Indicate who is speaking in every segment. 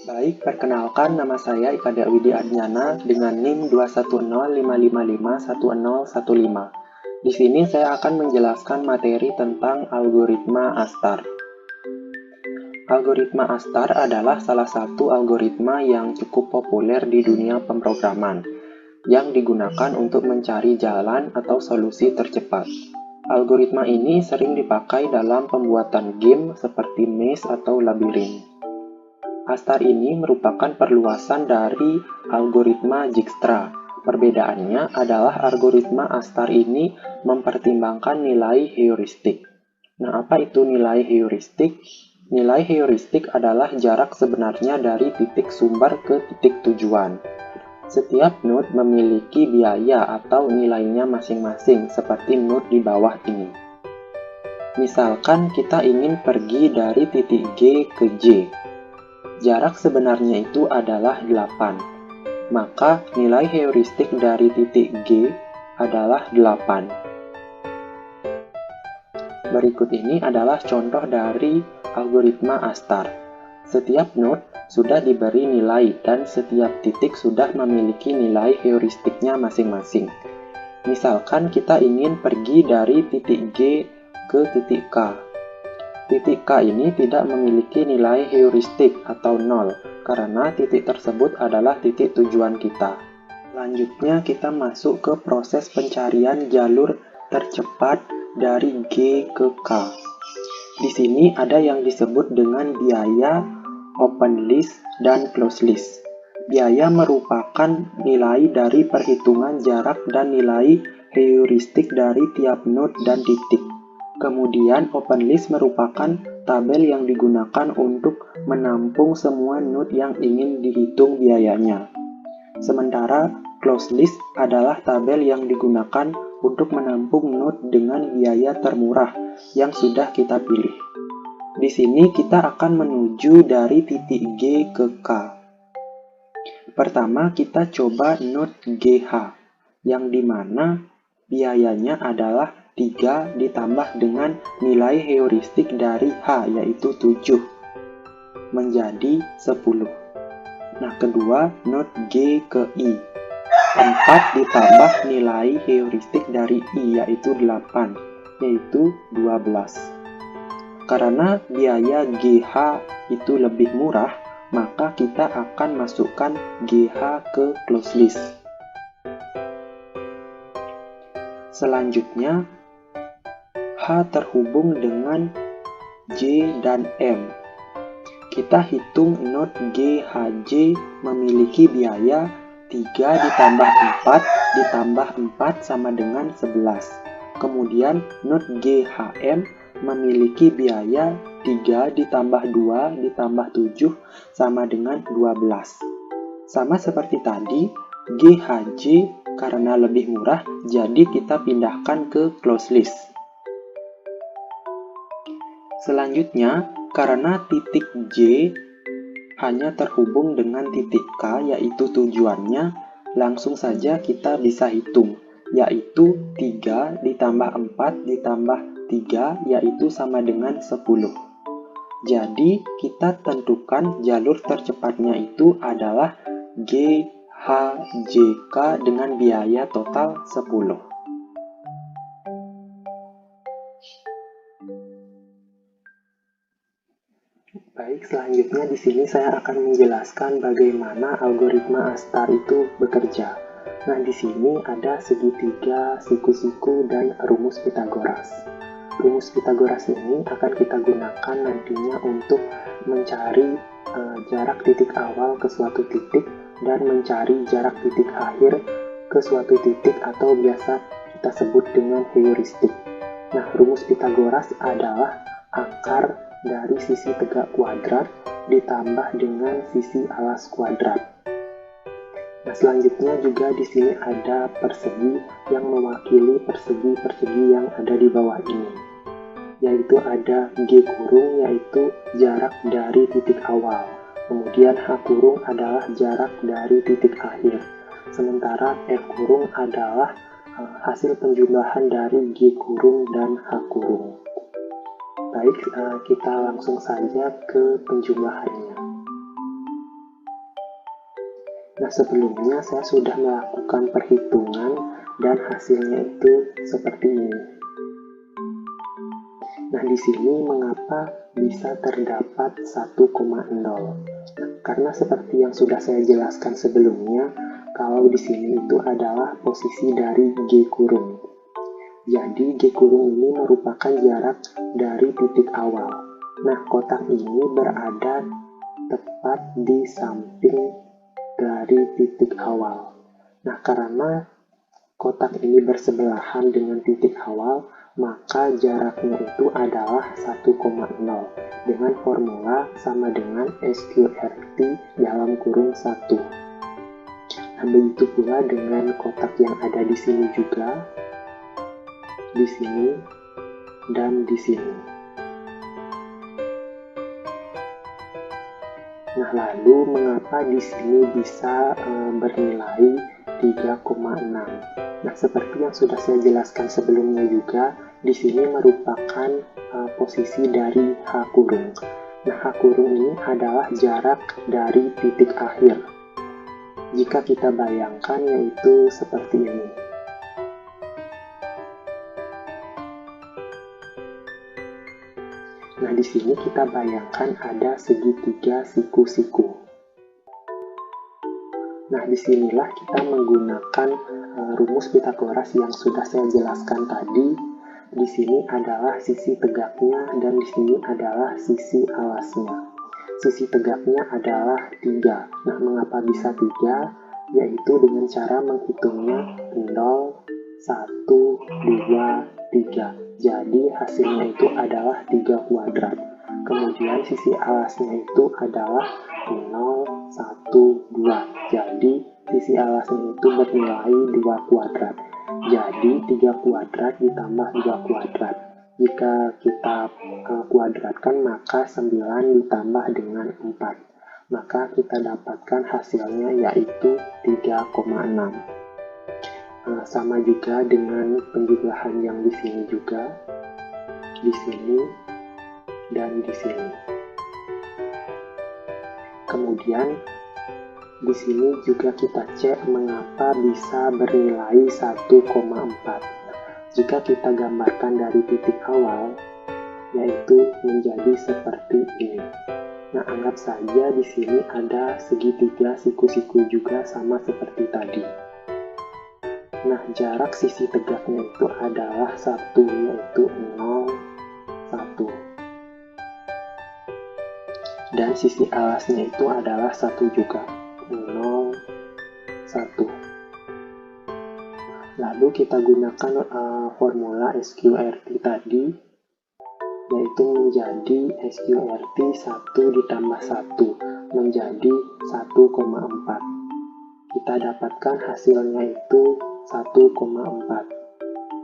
Speaker 1: Baik, perkenalkan nama saya Ikada Widi Adnyana dengan NIM 21055511015. Di sini saya akan menjelaskan materi tentang algoritma Astar. Algoritma Astar adalah salah satu algoritma yang cukup populer di dunia pemrograman, yang digunakan untuk mencari jalan atau solusi tercepat. Algoritma ini sering dipakai dalam pembuatan game seperti maze atau labirin. Astar ini merupakan perluasan dari algoritma Dijkstra. Perbedaannya adalah algoritma Astar ini mempertimbangkan nilai heuristik. Nah, apa itu nilai heuristik? Nilai heuristik adalah jarak sebenarnya dari titik sumber ke titik tujuan. Setiap node memiliki biaya atau nilainya masing-masing, seperti node di bawah ini. Misalkan kita ingin pergi dari titik G ke J. Jarak sebenarnya itu adalah 8. Maka nilai heuristik dari titik G adalah 8. Berikut ini adalah contoh dari algoritma Astar. Setiap node sudah diberi nilai dan setiap titik sudah memiliki nilai heuristiknya masing-masing. Misalkan kita ingin pergi dari titik G ke titik K. Titik K ini tidak memiliki nilai heuristik atau 0, karena titik tersebut adalah titik tujuan kita. Selanjutnya kita masuk ke proses pencarian jalur tercepat dari G ke K. Di sini ada yang disebut dengan biaya, open list, dan close list. Biaya merupakan nilai dari perhitungan jarak dan nilai heuristik dari tiap node dan titik. Kemudian open list merupakan tabel yang digunakan untuk menampung semua node yang ingin dihitung biayanya. Sementara close list adalah tabel yang digunakan untuk menampung node dengan biaya termurah yang sudah kita pilih. Di sini kita akan menuju dari titik G ke K. Pertama kita coba node GH, yang dimana biayanya adalah 3 ditambah dengan nilai heuristik dari H, yaitu 7, menjadi 10. Nah, kedua, node G ke I. 4 ditambah nilai heuristik dari I, yaitu 8, yaitu 12. Karena biaya GH itu lebih murah, maka kita akan masukkan GH ke close list. Selanjutnya, H terhubung dengan J dan M. Kita hitung node GHJ memiliki biaya 3 ditambah 4 ditambah 4 sama dengan 11. Kemudian node GHM memiliki biaya 3 ditambah 2 ditambah 7 sama dengan 12. Sama seperti tadi, GHJ karena lebih murah, jadi kita pindahkan ke close list. Selanjutnya, karena titik J hanya terhubung dengan titik K, yaitu tujuannya, langsung saja kita bisa hitung, yaitu 3 ditambah 4 ditambah 3, yaitu sama dengan 10. Jadi, kita tentukan jalur tercepatnya itu adalah GHJK dengan biaya total 10. Baik, selanjutnya di sini saya akan menjelaskan bagaimana algoritma Astar itu bekerja. Nah, di sini ada segitiga, siku-siku, dan rumus Pitagoras. Rumus Pitagoras ini akan kita gunakan nantinya untuk mencari jarak titik awal ke suatu titik dan mencari jarak titik akhir ke suatu titik atau biasa kita sebut dengan heuristik. Nah, rumus Pitagoras adalah akar dari sisi tegak kuadrat ditambah dengan sisi alas kuadrat. Nah, selanjutnya juga di sini ada persegi yang mewakili persegi-persegi yang ada di bawah ini, yaitu ada G kurung yaitu jarak dari titik awal, kemudian H kurung adalah jarak dari titik akhir, sementara F kurung adalah hasil penjumlahan dari G kurung dan H kurung. Baik, kita langsung saja ke penjumlahannya. Nah, sebelumnya saya sudah melakukan perhitungan dan hasilnya itu seperti ini. Nah, di sini mengapa bisa terdapat 1,0? Karena seperti yang sudah saya jelaskan sebelumnya, kalau di sini itu adalah posisi dari G kurung. Jadi G kurung ini merupakan jarak dari titik awal. Nah, kotak ini berada tepat di samping dari titik awal. Nah, karena kotak ini bersebelahan dengan titik awal, maka jaraknya itu adalah 1,0 dengan formula sama dengan SQRT dalam kurung 1. Nah, begitu pula dengan kotak yang ada di sini juga, di sini, dan di sini. Nah, lalu mengapa di sini bisa bernilai 3,6? Nah, seperti yang sudah saya jelaskan sebelumnya juga, di sini merupakan posisi dari H kurung. Nah, H kurung ini adalah jarak dari titik akhir. Jika kita bayangkan, yaitu seperti ini. Nah, di sini kita bayangkan ada segitiga siku-siku. Nah, disinilah kita menggunakan rumus Pythagoras yang sudah saya jelaskan tadi. Di sini adalah sisi tegaknya dan di sini adalah sisi alasnya. Sisi tegaknya adalah 3. Nah, mengapa bisa 3? Yaitu dengan cara menghitungnya 0, 1, 2, 3. Jadi hasilnya itu adalah 3 kuadrat. Kemudian sisi alasnya itu adalah 0, 1, 2. Jadi sisi alasnya itu bernilai 2 kuadrat. Jadi 3 kuadrat ditambah 2 kuadrat. Jika kita kuadratkan, maka 9 ditambah dengan 4. Maka kita dapatkan hasilnya yaitu 3,6. Sama juga dengan penjumlahan yang di sini juga, di sini, dan di sini. Kemudian di sini juga kita cek mengapa bisa bernilai 1,4. Jika kita gambarkan dari titik awal, yaitu menjadi seperti ini. Nah, anggap saja di sini ada segitiga siku-siku juga sama seperti tadi. Nah, jarak sisi tegaknya itu adalah 1, yaitu 0, 1. Dan sisi alasnya itu adalah 1 juga, 0, 1. Lalu kita gunakan formula SQRT tadi, yaitu menjadi SQRT 1 ditambah 1 menjadi 1,4. Kita dapatkan hasilnya itu 1,4.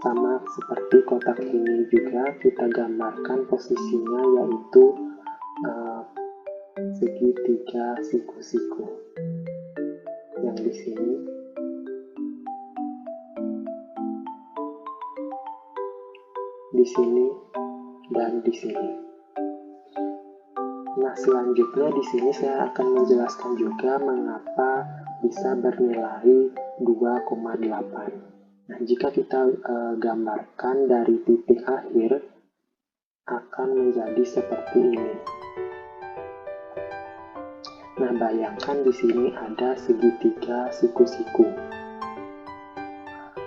Speaker 1: Sama seperti kotak ini juga kita gambarkan posisinya, yaitu segitiga siku-siku yang di sini, di sini, dan di sini. Nah, selanjutnya di sini saya akan menjelaskan juga mengapa bisa bernilai 2,8. Nah, jika kita gambarkan dari titik akhir, akan menjadi seperti ini. Nah, bayangkan di sini ada segitiga siku-siku.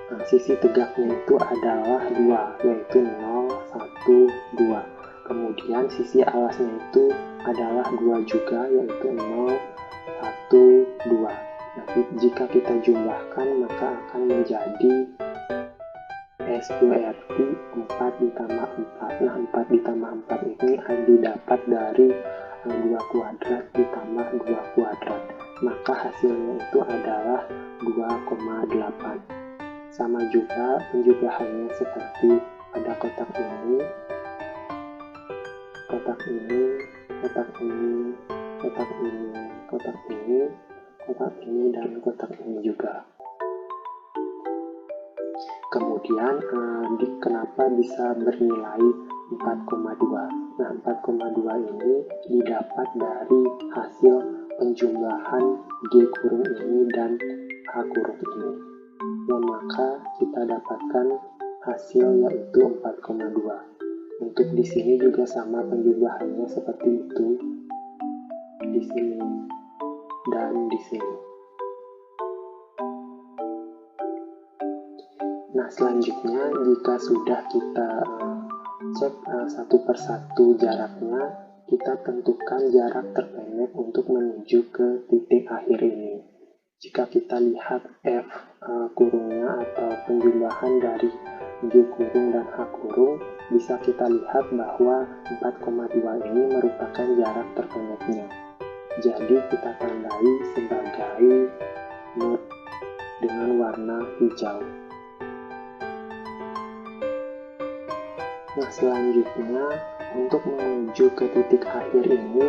Speaker 1: Nah, sisi tegaknya itu adalah 2, yaitu 0, 1, 2. Kemudian sisi alasnya itu adalah 2 juga, yaitu 0, 1, 2. Nah, jika kita jumlahkan, maka akan menjadi SQRT 4 ditambah 4. Nah, 4 ditambah 4 ini didapat dari 2 kuadrat ditambah 2 kuadrat. Maka hasilnya itu adalah 2,8. Sama juga penjumlahannya seperti pada kotak ini, kotak ini, kotak ini, kotak ini, kotak ini, kotak ini, dan kotak ini juga. Kemudian kenapa bisa bernilai 4,2? Nah, 4,2 ini didapat dari hasil penjumlahan G kurung ini dan H kurung ini. Nah, maka kita dapatkan hasil yaitu 4,2. Untuk di sini juga sama penjumlahannya seperti itu, di sini dan di sini. Nah, selanjutnya jika sudah kita cek satu persatu jaraknya, kita tentukan jarak terpendek untuk menuju ke titik akhir ini. Jika kita lihat F kurungnya atau penjumlahan dari G kurung dan H kurung, bisa kita lihat bahwa 4,2 ini merupakan jarak terpendeknya. Jadi kita tandai sebagai node dengan warna hijau. Nah, selanjutnya untuk menuju ke titik akhir ini,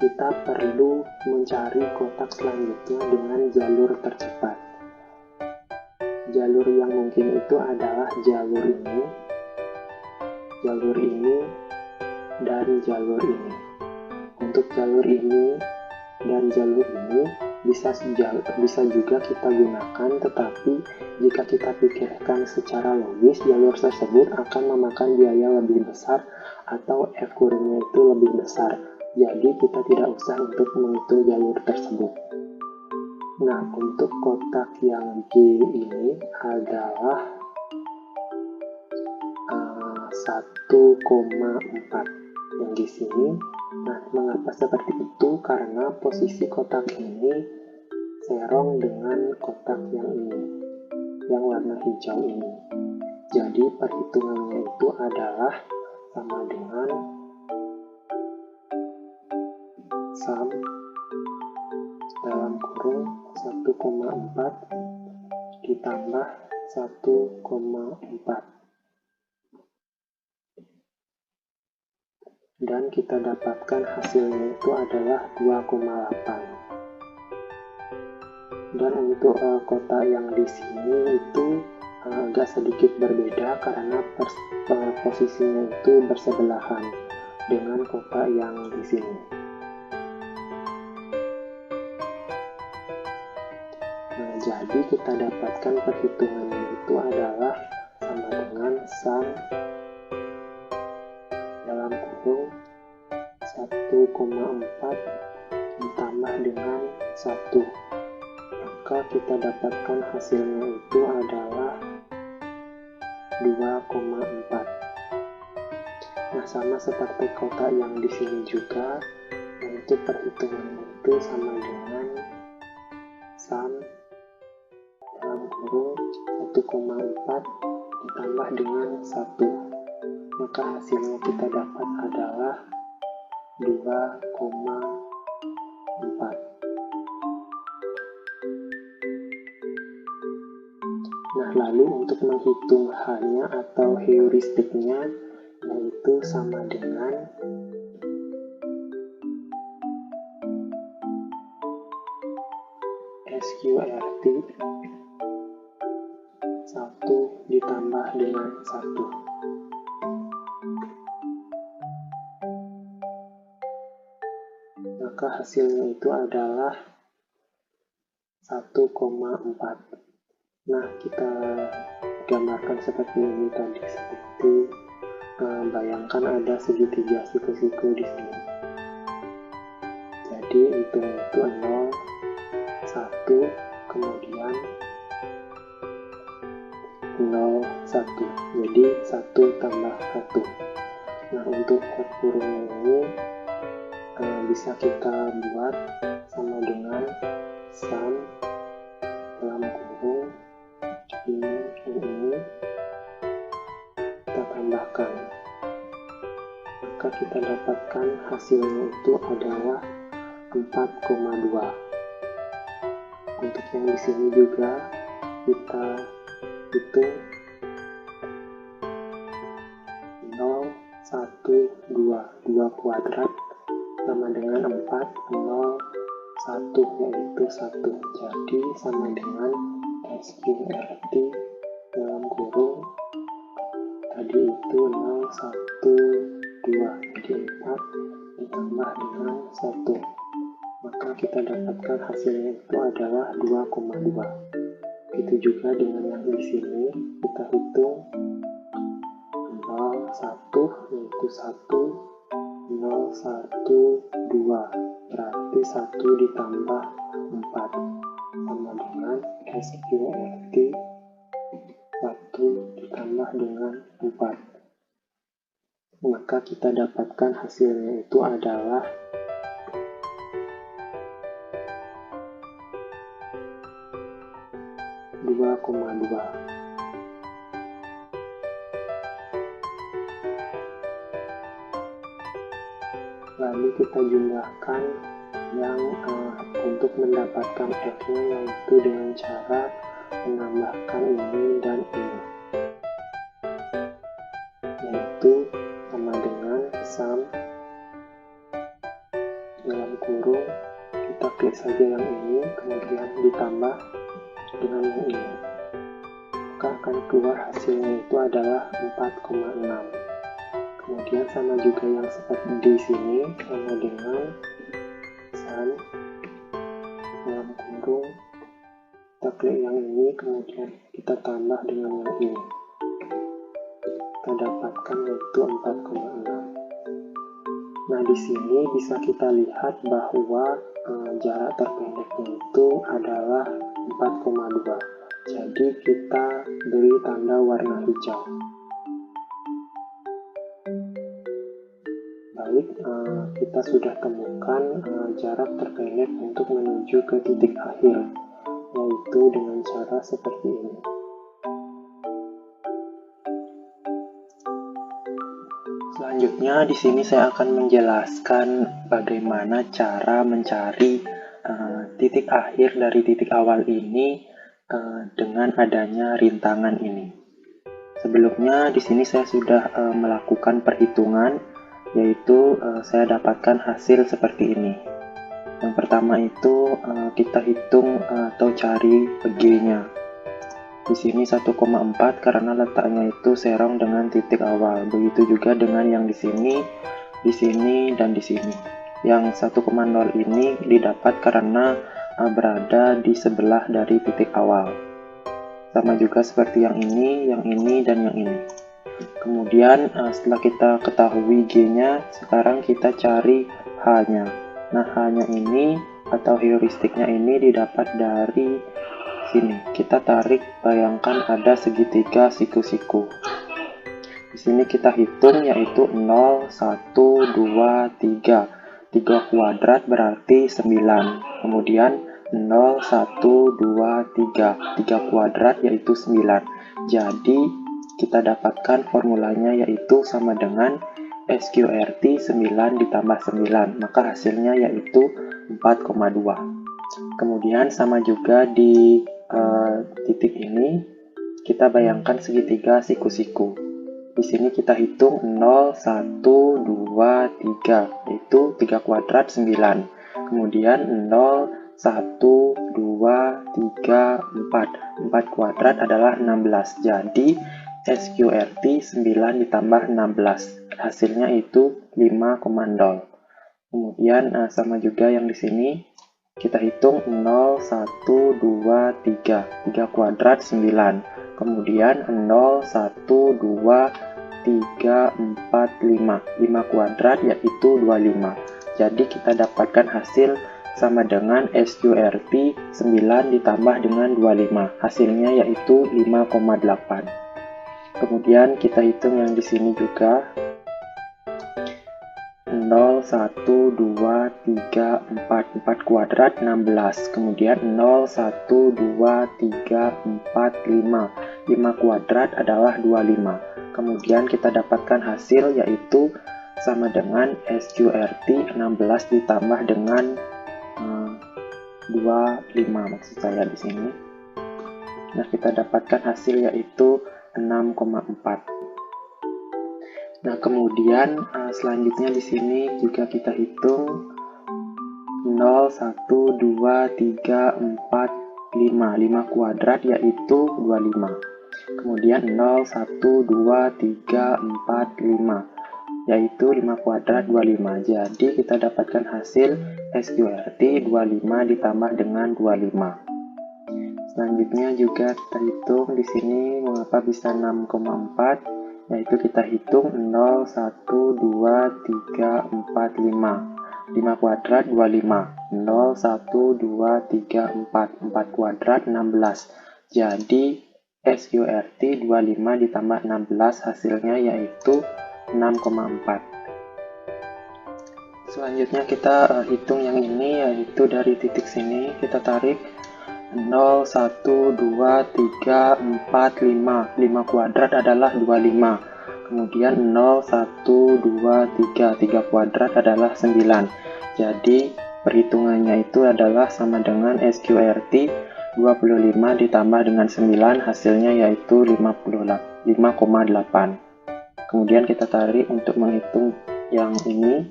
Speaker 1: kita perlu mencari kotak selanjutnya dengan jalur tercepat. Jalur yang mungkin itu adalah jalur ini, dan jalur ini. Untuk jalur ini dan jalur ini bisa juga kita gunakan, tetapi jika kita pikirkan secara logis, jalur tersebut akan memakan biaya lebih besar atau F kurungnya itu lebih besar. Jadi kita tidak usah untuk menghitung jalur tersebut. Nah, untuk kotak yang G ini adalah 1,4 yang di sini. Nah, mengapa seperti itu? Karena posisi kotak ini serong dengan kotak yang ini, yang warna hijau ini. Jadi perhitungannya itu adalah sama dengan sum dalam kurung 1,4 ditambah 1,4, dan kita dapatkan hasilnya itu adalah 2,8. Dan untuk kotak yang di sini itu agak sedikit berbeda karena posisinya itu bersebelahan dengan kotak yang di sini. Nah, jadi kita dapatkan perhitungannya itu adalah sama dengan sum dalam kurung 1,4 ditambah dengan 1. Maka kita dapatkan hasilnya itu adalah 2,4. Nah, sama seperti kotak yang di sini juga, untuk perhitungannya itu sama dengan sum dalam kurung 1,4 ditambah dengan 1. Maka hasilnya kita dapat adalah 2,4. Nah, lalu untuk menghitung H-nya atau heuristiknya, yaitu sama dengan SQRT 1 ditambah dengan 1. Maka hasilnya itu adalah 1,4. Nah, kita gambarkan seperti ini tadi, seperti bayangkan ada segitiga siku-siku di sini. Jadi hitungnya itu 0, 1, kemudian 0, 1. Jadi 1 tambah 1. Nah, untuk F kurungnya ini bisa kita buat sama dengan sum dalam kurung ini kita tambahkan, maka kita dapatkan hasilnya itu adalah 4,2. Untuk yang di sini juga kita hitung 0, 1, 2 kuadrat sama dengan 4, 0, 1 yaitu 1. Jadi sama dengan SQRT dalam kurung tadi itu 0, 1, 2, jadi 4 ditambah dengan 1. maka kita dapatkan hasilnya itu adalah 2,2. Itu juga dengan yang di sini, kita hitung 0, 1, yaitu 1, 0, 1, 2. Berarti 1 ditambah 4 sama dengan SQRT 1 ditambah dengan 4. Maka kita dapatkan hasilnya itu adalah 2,2. Lalu kita jumlahkan yang untuk mendapatkan F-nya, yaitu dengan cara menambahkan ini dan ini, yaitu sama dengan sum dalam kurung, kita klik saja yang ini, kemudian ditambah dengan yang ini, maka akan keluar hasilnya itu adalah 4,6. Kemudian sama juga yang seperti di sini, sama dengan sum dalam kurung, kita klik yang ini, kemudian kita tambah dengan yang ini, kita dapatkan yaitu 4,6. Nah, di sini bisa kita lihat bahwa jarak terpendeknya itu adalah 4,2. Jadi kita beri tanda warna hijau. Baik, kita sudah temukan jarak terpendek untuk menuju ke titik akhir, yaitu dengan cara seperti ini. Selanjutnya di sini saya akan menjelaskan bagaimana cara mencari titik akhir dari titik awal ini dengan adanya rintangan ini. Sebelumnya di sini saya sudah melakukan perhitungan, yaitu saya dapatkan hasil seperti ini. Yang pertama itu kita hitung atau cari G-nya. Di sini 1,4 karena letaknya itu serong dengan titik awal. Begitu juga dengan yang di sini, dan di sini. Yang 1,0 ini didapat karena berada di sebelah dari titik awal. Sama juga seperti yang ini, dan yang ini. Kemudian setelah kita ketahui G-nya, sekarang kita cari H-nya. Nah, H-nya ini atau heuristiknya ini didapat dari sini. Kita tarik, bayangkan ada segitiga siku-siku. Di sini kita hitung yaitu 0, 1, 2, 3. 3 kuadrat berarti 9. Kemudian 0, 1, 2, 3. 3 kuadrat yaitu 9. Jadi kita dapatkan formulanya yaitu sama dengan SQRT 9 ditambah 9. Maka hasilnya yaitu 4,2. Kemudian sama juga di titik ini, kita bayangkan segitiga siku-siku. Di sini kita hitung 0, 1, 2, 3, yaitu 3 kuadrat 9. Kemudian 0, 1, 2, 3, 4. 4 kuadrat adalah 16. Jadi SQRT 9 ditambah 16. Hasilnya itu 5,0. Kemudian sama juga yang di sini. Kita hitung 0, 1, 2, 3. 3 kuadrat 9. Kemudian 0, 1, 2, 3, 4, 5. 5 kuadrat yaitu 25. Jadi kita dapatkan hasil sama dengan SQRT 9 ditambah dengan 25. Hasilnya yaitu 5,8. Kemudian kita hitung yang di sini juga. 0, 1, 2, 3, 4. 4 kuadrat 16. Kemudian 0, 1, 2, 3, 4, 5. 5 kuadrat adalah 25. Kemudian kita dapatkan hasil yaitu sama dengan SQRT 16 ditambah dengan 25 maksud saya di sini. Nah, kita dapatkan hasil yaitu 6,4. Nah, kemudian selanjutnya di sini juga kita hitung 0, 1, 2, 3, 4, 5. 5 kuadrat yaitu 25. Kemudian 0, 1, 2, 3, 4, 5. yaitu 5 kuadrat 25. Jadi kita dapatkan hasil SQRT 25 ditambah dengan 25. Selanjutnya juga kita hitung di sini mengapa bisa 6,4, yaitu kita hitung 0, 1, 2, 3, 4, 5. 5 kuadrat 25. 0, 1, 2, 3, 4. 4 kuadrat 16. Jadi SQRT 25 ditambah 16 hasilnya yaitu 6,4. Selanjutnya kita hitung yang ini, yaitu dari titik sini kita tarik 0, 1, 2, 3, 4, 5. 5 kuadrat adalah 25. Kemudian 0, 1, 2, 3. 3 kuadrat adalah 9. Jadi perhitungannya itu adalah sama dengan SQRT 25 ditambah dengan 9, hasilnya yaitu 5,8. Kemudian kita tarik untuk menghitung yang ini.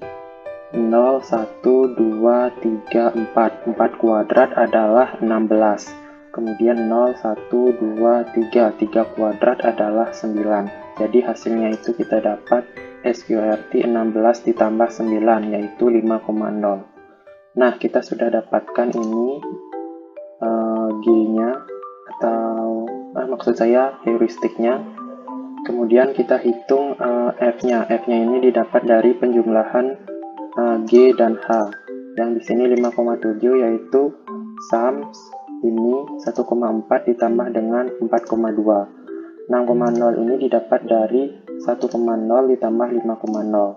Speaker 1: 0, 1, 2, 3, 4. 4 kuadrat adalah 16. Kemudian 0, 1, 2, 3. 3 kuadrat adalah 9. Jadi hasilnya itu kita dapat SQRT 16 ditambah 9, yaitu 5,0. Nah, kita sudah dapatkan ini G-nya, atau maksud saya heuristiknya. Kemudian kita hitung F-nya. F-nya ini didapat dari penjumlahan G dan H. Yang di sini 5,7, yaitu sums ini 1,4 ditambah dengan 4,2. 6,0 ini didapat dari 1,0 ditambah 5,0.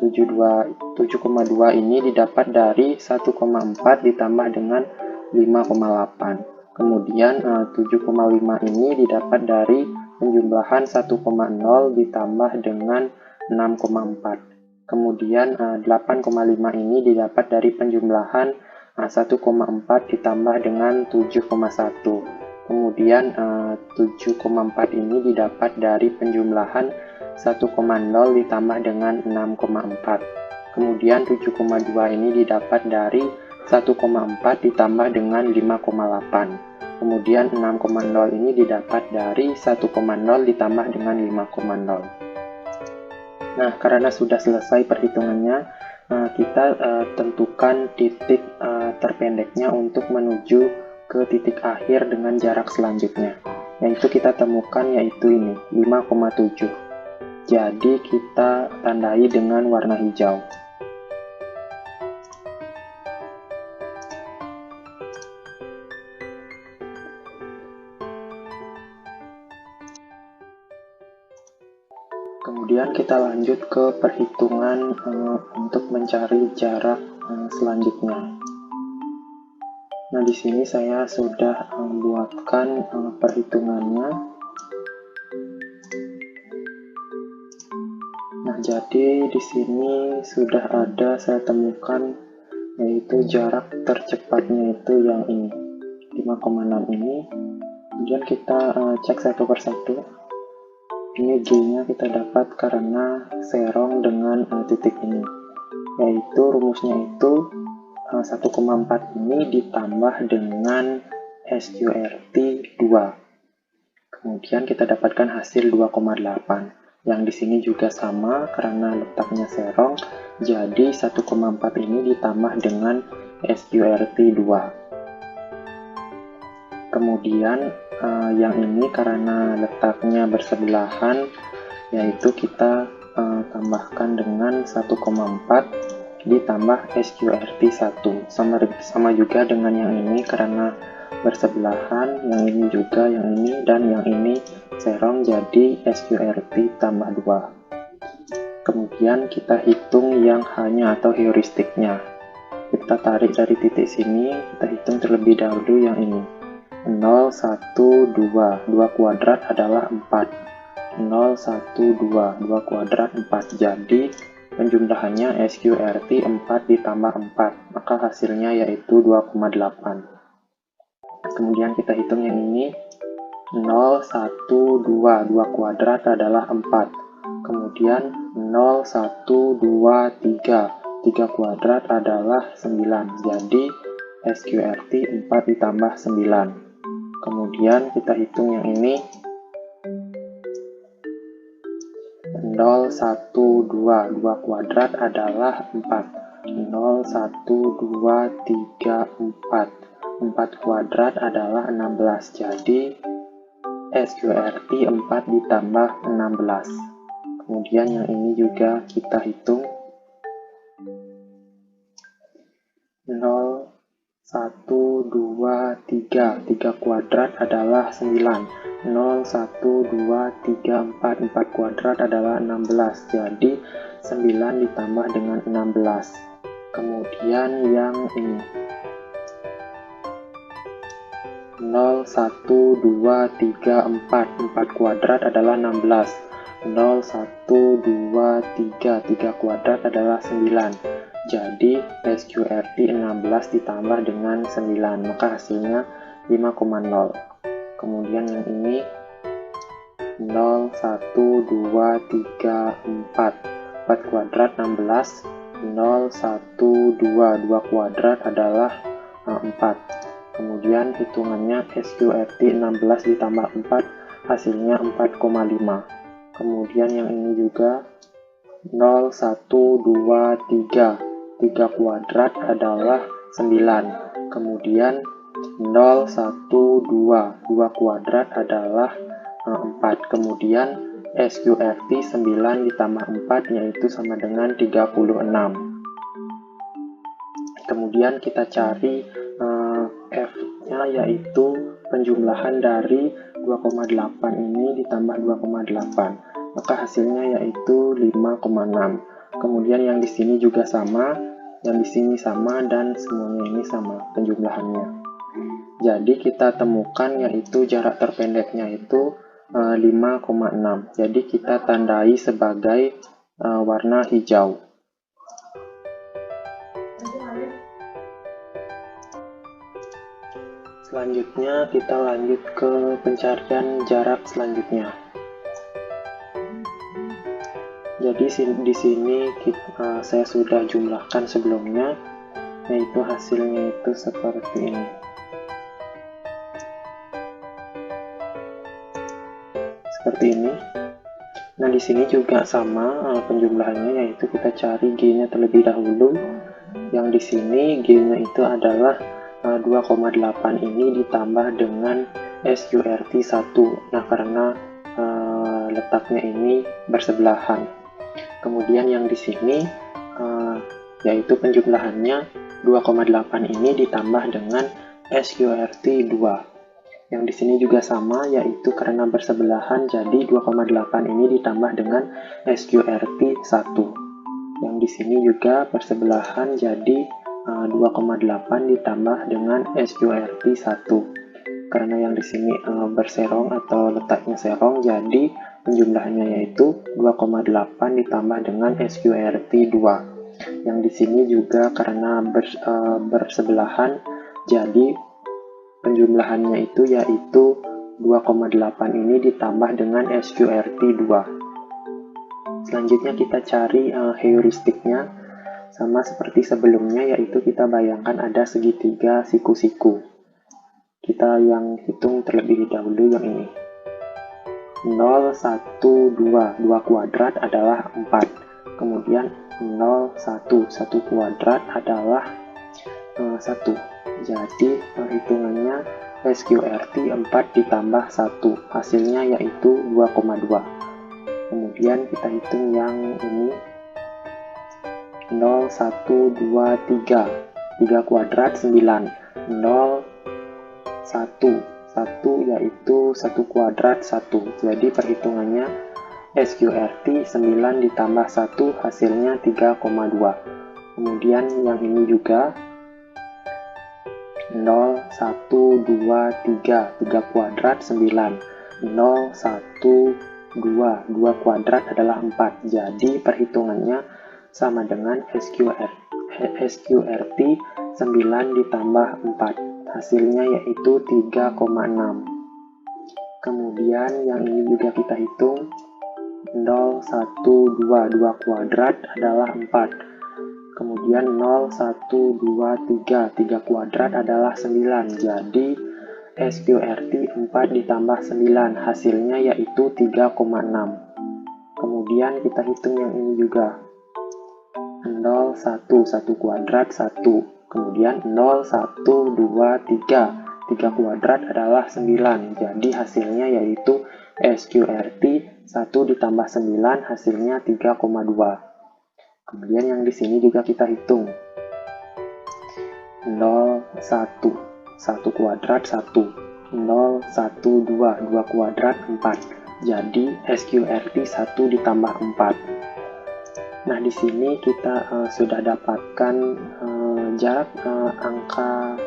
Speaker 1: 7,2 ini didapat dari 1,4 ditambah dengan 5,8. Kemudian 7,5 ini didapat dari penjumlahan 1,0 ditambah dengan 6,4. Kemudian 8,5 ini didapat dari penjumlahan 1,4 ditambah dengan 7,1. Kemudian 7,4 ini didapat dari penjumlahan 1,0 ditambah dengan 6,4. Kemudian 7,2 ini didapat dari 1,4 ditambah dengan 5,8. Kemudian 6,0 ini didapat dari 1,0 ditambah dengan 5,0. Nah, karena sudah selesai perhitungannya, kita tentukan titik terpendeknya untuk menuju ke titik akhir dengan jarak selanjutnya, yaitu kita temukan yaitu ini 5,7. Jadi kita tandai dengan warna hijau. Kemudian kita lanjut ke perhitungan untuk mencari jarak selanjutnya. Nah, di sini saya sudah membuatkan perhitungannya. Nah, jadi di sini sudah ada saya temukan yaitu jarak tercepatnya itu yang ini 5,6 ini. Kemudian kita cek satu persatu. Ini G-nya kita dapat karena serong dengan titik ini, yaitu rumusnya itu 1,4 ini ditambah dengan SQRT 2. Kemudian kita dapatkan hasil 2,8. Yang di sini juga sama karena letaknya serong, jadi 1,4 ini ditambah dengan SQRT 2. Kemudian yang ini karena letaknya bersebelahan, yaitu kita tambahkan dengan 1,4 ditambah SQRT 1. Sama juga dengan yang ini karena bersebelahan, yang ini juga, yang ini, dan yang ini serong, jadi SQRT tambah 2. Kemudian kita hitung yang hanya atau heuristiknya. Kita tarik dari titik sini, kita hitung terlebih dahulu yang ini. 0, 1, 2. 2 kuadrat adalah 4. 0, 1, 2. 2 kuadrat 4. Jadi penjumlahannya SQRT 4 ditambah 4, maka hasilnya yaitu 2,8. Kemudian kita hitung yang ini. 0, 1, 2. 2 kuadrat adalah 4. Kemudian 0, 1, 2, 3. 3 kuadrat adalah 9. Jadi SQRT 4 ditambah 9. Kemudian kita hitung yang ini. 0, 0, 1, 2. 2 kuadrat adalah 4. 0, 1, 2, 3, 4. 4 kuadrat adalah 16. Jadi SQRT 4 ditambah 16. Kemudian yang ini juga kita hitung. 0, 1, 2, 3. 3 kuadrat adalah 9. 0, 1, 2, 3, 4. 4 kuadrat adalah 16. Jadi 9 ditambah dengan 16. Kemudian yang ini. 0, 1, 2, 3, 4. 4 kuadrat adalah 16. 0, 1, 2, 3. 3 kuadrat adalah 9. Jadi SQRT 16 ditambah dengan 9, maka hasilnya 5,0. Kemudian yang ini 0, 1, 2, 3, 4. 4 kuadrat 16. 0, 1, 2. 2 kuadrat adalah 4. Kemudian hitungannya SQRT 16 ditambah 4, hasilnya 4,5. Kemudian yang ini juga 0, 1, 2, 3. 3 kuadrat adalah 9. Kemudian 0, 1, 2. 2 kuadrat adalah 4. Kemudian SQRT 9 ditambah 4 yaitu sama dengan 36. Kemudian kita cari F-nya, yaitu penjumlahan dari 2,8 ini ditambah 2,8. Maka hasilnya yaitu 5,6. Kemudian yang di sini juga sama, yang di sini sama, dan semuanya ini sama penjumlahannya. Jadi kita temukan yaitu jarak terpendeknya itu 5,6. Jadi kita tandai sebagai warna hijau. Selanjutnya kita lanjut ke pencarian jarak selanjutnya. Jadi di sini saya sudah jumlahkan sebelumnya, yaitu hasilnya itu seperti ini. Seperti ini. Nah, di sini juga sama penjumlahannya, yaitu kita cari G-nya terlebih dahulu. Yang di sini G-nya itu adalah 2,8 ini ditambah dengan SQRT 1. Nah, karena letaknya ini bersebelahan. Kemudian yang di sini yaitu penjumlahannya 2,8 ini ditambah dengan SQRT 2. Yang di sini juga sama, yaitu karena bersebelahan, jadi 2,8 ini ditambah dengan SQRT 1. Yang di sini juga bersebelahan, jadi 2,8 ditambah dengan SQRT 1. Karena yang di sini berserong atau letaknya serong, jadi penjumlahannya yaitu 2,8 ditambah dengan SQRT 2. Yang di sini juga karena bersebelahan, jadi penjumlahannya itu yaitu 2,8 ini ditambah dengan SQRT 2. Selanjutnya kita cari heuristiknya. Sama seperti sebelumnya, yaitu kita bayangkan ada segitiga siku-siku. Kita yang hitung terlebih dahulu yang ini. 0, 1, 2. 2 kuadrat adalah 4. Kemudian 0, 1. 1 kuadrat adalah 1. Jadi perhitungannya SQRT 4 ditambah 1. Hasilnya yaitu 2,2. Kemudian kita hitung yang ini. 0, 1, 2, 3. 3 kuadrat 9. 0, 1. 1 yaitu 1 kuadrat 1. Jadi perhitungannya SQRT 9 ditambah 1 hasilnya 3,2. Kemudian yang ini juga 0, 1, 2, 3. 3 kuadrat 9. 0, 1, 2. 2 kuadrat adalah 4. Jadi perhitungannya sama dengan SQRT 9 ditambah 4. Hasilnya yaitu 3,6. Kemudian yang ini juga kita hitung. 0, 1, 2. 2 kuadrat adalah 4. Kemudian 0, 1, 2, 3. 3 kuadrat adalah 9. Jadi SQRT 4 ditambah 9. Hasilnya yaitu 3,6. Kemudian Kemudian kita hitung yang ini juga. 0, 1, 1 kuadrat 1. Kemudian 0, 1, 2, 3. 3 kuadrat adalah 9. Jadi hasilnya yaitu SQRT 1 ditambah 9 hasilnya 3,2. Kemudian yang di sini juga kita hitung. 0, 1, 1 kuadrat 1. 0, 1, 2, 2 kuadrat 4. Jadi SQRT 1 ditambah 4. Nah, di sini kita sudah dapatkan jarak angka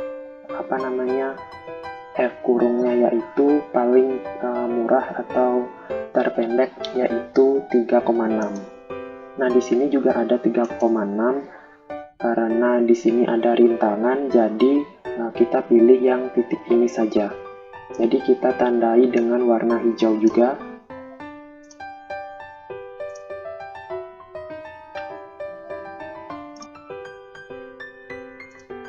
Speaker 1: F kurungnya, yaitu paling murah atau terpendek, yaitu 3,6. Nah, di sini juga ada 3,6 karena di sini ada rintangan, jadi kita pilih yang titik ini saja. Jadi kita tandai dengan warna hijau juga.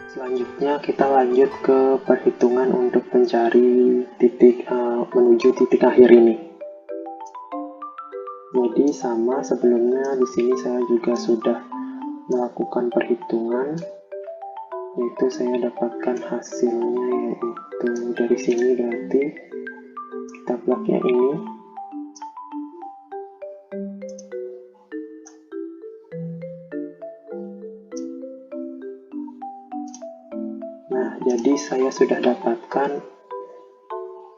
Speaker 1: Selanjutnya kita lanjut ke perhitungan untuk mencari titik menuju titik akhir ini. Jadi sama sebelumnya, di sini saya juga sudah melakukan perhitungan, yaitu saya dapatkan hasilnya yaitu dari sini, berarti kita plugnya ini. Nah, jadi saya sudah dapatkan,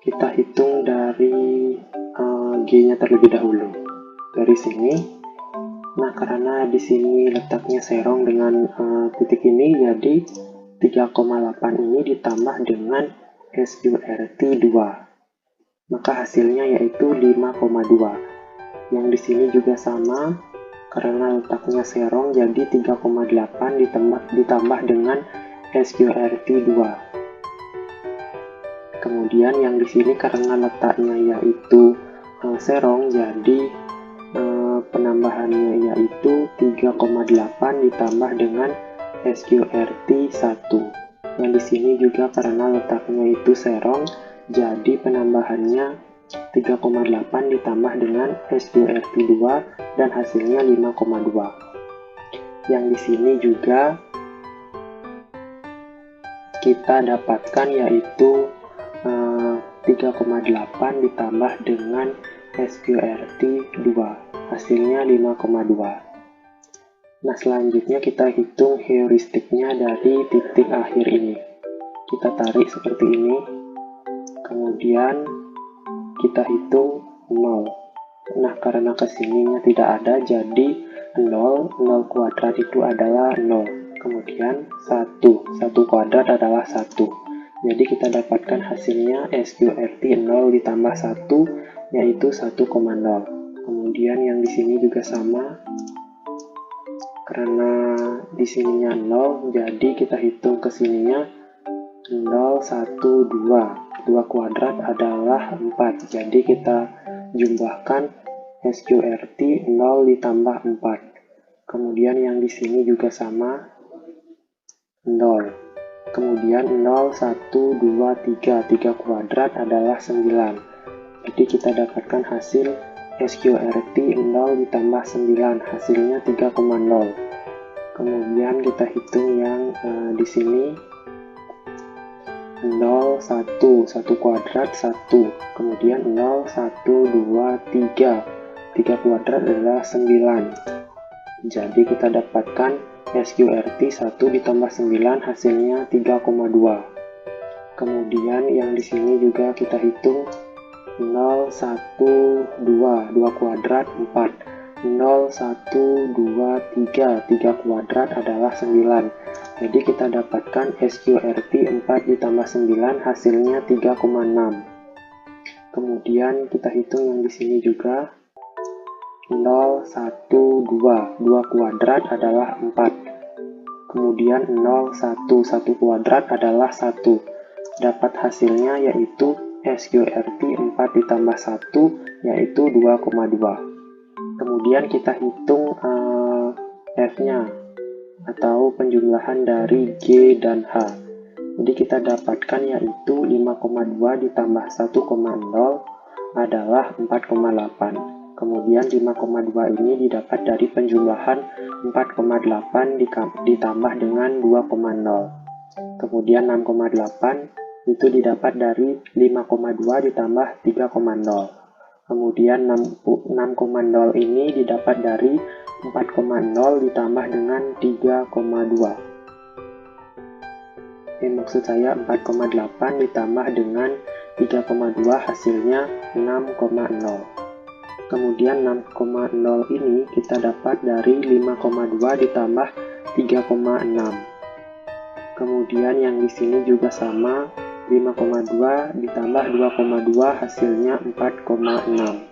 Speaker 1: kita hitung dari G-nya terlebih dahulu. Dari sini. Nah, karena di sini letaknya serong dengan titik ini, jadi 3,8 ini ditambah dengan SQRT 2. Maka hasilnya yaitu 5,2. Yang di sini juga sama, karena letaknya serong, jadi 3,8 ditambah dengan SQRT 2. Kemudian yang di sini karena letaknya yaitu serong, jadi penambahannya yaitu 3,8 ditambah dengan SQRT 1. Yang di sini juga karena letaknya itu serong, jadi penambahannya 3,8 ditambah dengan SQRT 2 dan hasilnya 5,2. Yang di sini juga kita dapatkan yaitu 3,8 ditambah dengan SQRT 2, hasilnya 5,2. Nah, selanjutnya kita hitung heuristiknya dari titik akhir ini. Kita tarik seperti ini, kemudian kita hitung 0. Nah, karena kesininya tidak ada, jadi 0 kuadrat itu adalah 0. Kemudian 1 kuadrat adalah 1. Jadi kita dapatkan hasilnya SQRT 0 ditambah 1, yaitu 1,0. Kemudian yang di sini juga sama, karena di sininya 0, jadi kita hitung ke sininya 0, 1, 2. 2 kuadrat adalah 4. Jadi kita jumlahkan SQRT 0 ditambah 4. Kemudian yang di sini juga sama, 0. Kemudian 0, 1, 2, 3. 3 kuadrat adalah 9. Jadi kita dapatkan hasil SQRT 0 ditambah 9, hasilnya 3,0. Kemudian kita hitung yang di sini 0, 1 kuadrat 1. Kemudian 0, 1, 2, 3. 3 kuadrat adalah 9. Jadi kita dapatkan SQRT 1 ditambah 9 hasilnya 3,2. Kemudian yang di sini juga kita hitung 0, 1, 2. 2 kuadrat 4. 0, 1, 2, 3. 3 kuadrat adalah 9. Jadi kita dapatkan SQRT 4 ditambah 9 hasilnya 3,6. Kemudian kita hitung yang di sini juga 0, 1, 2. 2 kuadrat adalah 4. Kemudian 0, 1. 1 kuadrat adalah 1. Dapat hasilnya yaitu SQRT 4 ditambah 1, yaitu 2,2. Kemudian kita hitung F-nya, atau penjumlahan dari G dan H. Jadi kita dapatkan yaitu 5,2 ditambah 1,0 adalah 4,8. Kemudian 5,2 ini didapat dari penjumlahan 4,8 ditambah dengan 2,0. Kemudian 6,8 itu didapat dari 5,2 ditambah 3,0. Kemudian 6,0 ini didapat dari 4,0 ditambah dengan 3,2. Maksud saya 4,8 ditambah dengan 3,2 hasilnya 6,0. Kemudian 6,0 ini kita dapat dari 5,2 ditambah 3,6. Kemudian yang di sini juga sama, 5,2 ditambah 2,2 hasilnya 4,6.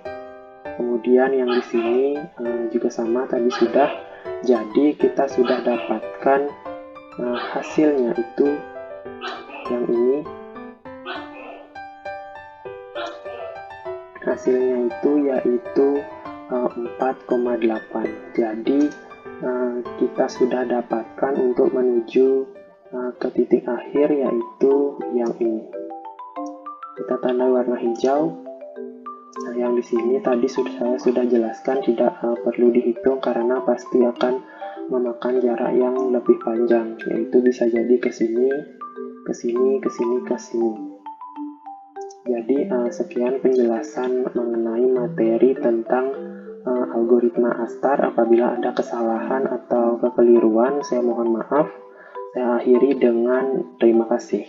Speaker 1: Kemudian yang di sini juga sama tadi sudah. Jadi kita sudah dapatkan hasilnya itu yang ini. Hasilnya itu yaitu 4,8. Jadi kita sudah dapatkan untuk menuju ke titik akhir, yaitu yang ini. Kita tandai warna hijau. Nah, yang di sini tadi saya sudah jelaskan tidak perlu dihitung karena pasti akan memakan jarak yang lebih panjang, yaitu bisa jadi ke sini, ke sini, ke sini, ke sini. Jadi sekian penjelasan mengenai materi tentang algoritma Astar. Apabila ada kesalahan atau kekeliruan, saya mohon maaf. Saya akhiri dengan terima kasih.